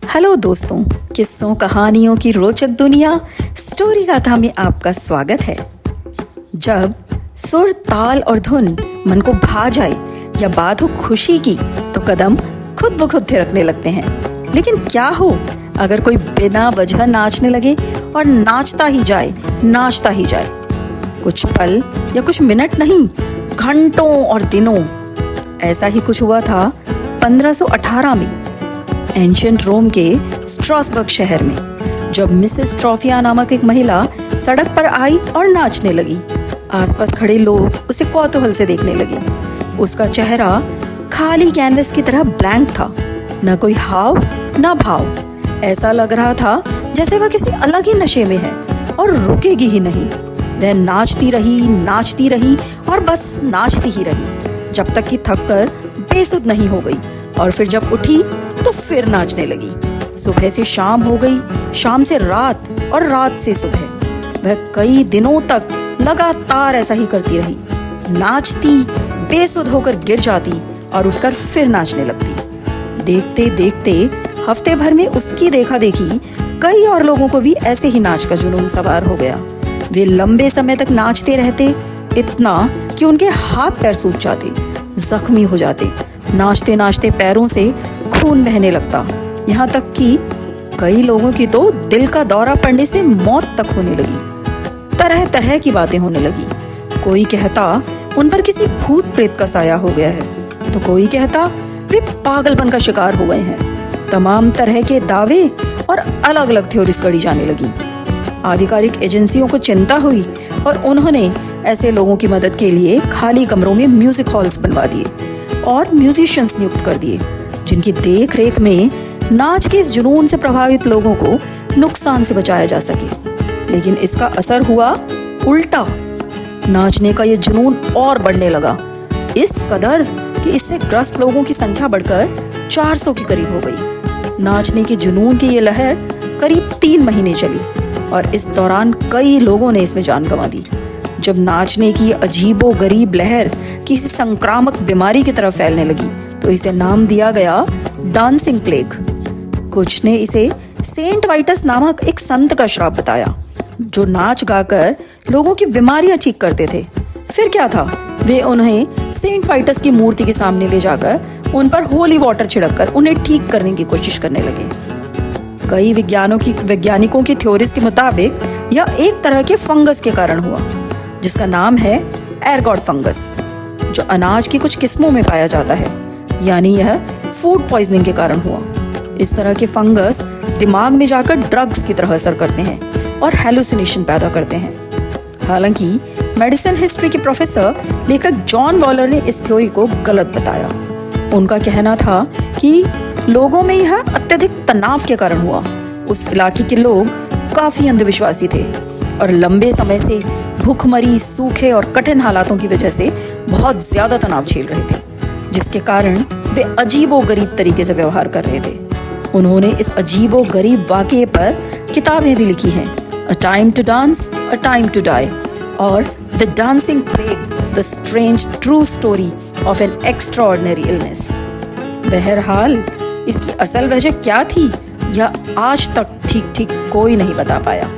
Hello दोस्तों, किस्सों कहानियों की रोचक दुनिया स्टोरी गाथा में आपका स्वागत है। जब सुर, ताल और धुन मन को भा जाए या बात हो खुशी की तो कदम खुद ब खुद थिरकने लगते हैं। लेकिन क्या हो अगर कोई बिना वजह नाचने लगे और नाचता ही जाए। कुछ पल या कुछ मिनट नहीं, घंटों और दिनों। ऐसा ही कुछ हुआ था 1518 में एंशिएंट रोम के स्ट्रासबर्ग शहर में, जब मिसेस ट्रॉफिया नामक एक महिला सड़क पर आई और नाचने लगी। आसपास खड़े लोग उसे कौतूहल से देखने लगे। उसका चेहरा खाली कैनवस की तरह ब्लैंक था, न कोई हाव न भाव। ऐसा लग रहा था जैसे वह किसी अलग ही नशे में है और रुकेगी ही नहीं। वह नाचती रही और बस नाचती ही रही जब तक कि थककर बेसुध नहीं हो गई, और फिर जब उठी तो फिर नाचने लगी। सुबह से शाम हो गई, शाम से रात और रात से सुबह। वह कई दिनों तक लगातार ऐसा ही करती रही, नाचती, बेसुध होकर गिर जाती और उठकर फिर नाचने लगती। देखते देखते हफ्ते भर में उसकी देखा देखी कई और लोगों को भी ऐसे ही नाच का जुनून सवार हो गया। वे लंबे समय तक नाचते रहते, इतना कि उनके हाथ पैर सूज जाते, जख्मी हो जाते। नाचते नाचते पैरों से खून बहने लगता, यहाँ तक कि कई लोगों की तो दिल का दौरा पड़ने से मौत तक होने लगी। तरह तरह की बातें होने लगी। कोई कहता उन पर किसी भूत प्रेत का साया हो गया है, तो कोई कहता वे पागलपन का शिकार हो गए हैं। तमाम तरह के दावे और अलग अलग थ्योरीज गढ़ी जाने लगी। आधिकारिक एजेंसियों को चिंता हुई और उन्होंने ऐसे लोगों की मदद के लिए खाली कमरों में म्यूजिक हॉल्स बनवा दिए और म्यूजिशियंस नियुक्त कर दिए, जिनकी देख रेख में नाच के इस जुनून से प्रभावित लोगों को नुकसान से बचाया जा सके। लेकिन इसका असर हुआ उल्टा। नाचने का ये जुनून और बढ़ने लगा, इस कदर कि इससे ग्रस्त लोगों की संख्या बढ़कर 400 के करीब हो गई। नाचने के जुनून की ये लहर करीब 3 महीने चली और इस दौरान कई लोगों ने इसमें जान गंवा दी। जब नाचने की अजीबो गरीब लहर किसी संक्रामक बीमारी की तरफ फैलने लगी तो इसे नाम दिया गया डांसिंग प्लेग। कुछ ने इसे सेंट वाइटस नामक एक संत का श्राप बताया, जो नाच गाकर लोगों की बीमारियां ठीक करते थे। फिर क्या था, वे उन्हें सेंट वाइटस की मूर्ति के सामने ले जाकर उन पर होली वाटर छिड़ककर उन्हें ठीक करने की कोशिश करने लगे। कई वैज्ञानिकों की थ्योरीज के मुताबिक यह एक तरह के फंगस के कारण हुआ, जिसका नाम है एरगॉट फंगस, जो अनाज की कुछ किस्मों में पाया जाता है। यानी यह फूड पॉइजनिंग के कारण हुआ। इस तरह के फंगस दिमाग में जाकर ड्रग्स की तरह असर करते हैं और हेलुसिनेशन पैदा करते हैं। हालांकि मेडिसिन हिस्ट्री के प्रोफेसर लेखक जॉन वॉलर ने इस थ्योरी को गलत बताया। उनका कहना था कि लोगों में यह अत्यधिक तनाव के कारण हुआ। उस इलाके के लोग काफी अंधविश्वासी थे और लंबे समय से भूखमरी, सूखे और कठिन हालातों की वजह से बहुत ज्यादा तनाव झेल रहे थे, जिसके कारण वे अजीबो गरीब तरीके से व्यवहार कर रहे थे। उन्होंने इस अजीबो गरीब वाकये पर किताबें भी लिखी हैं, a time to dance, a time to die और the dancing plague, the strange true story of an extraordinary illness. बहरहाल इसकी असल वजह क्या थी, यह आज तक ठीक कोई नहीं बता पाया।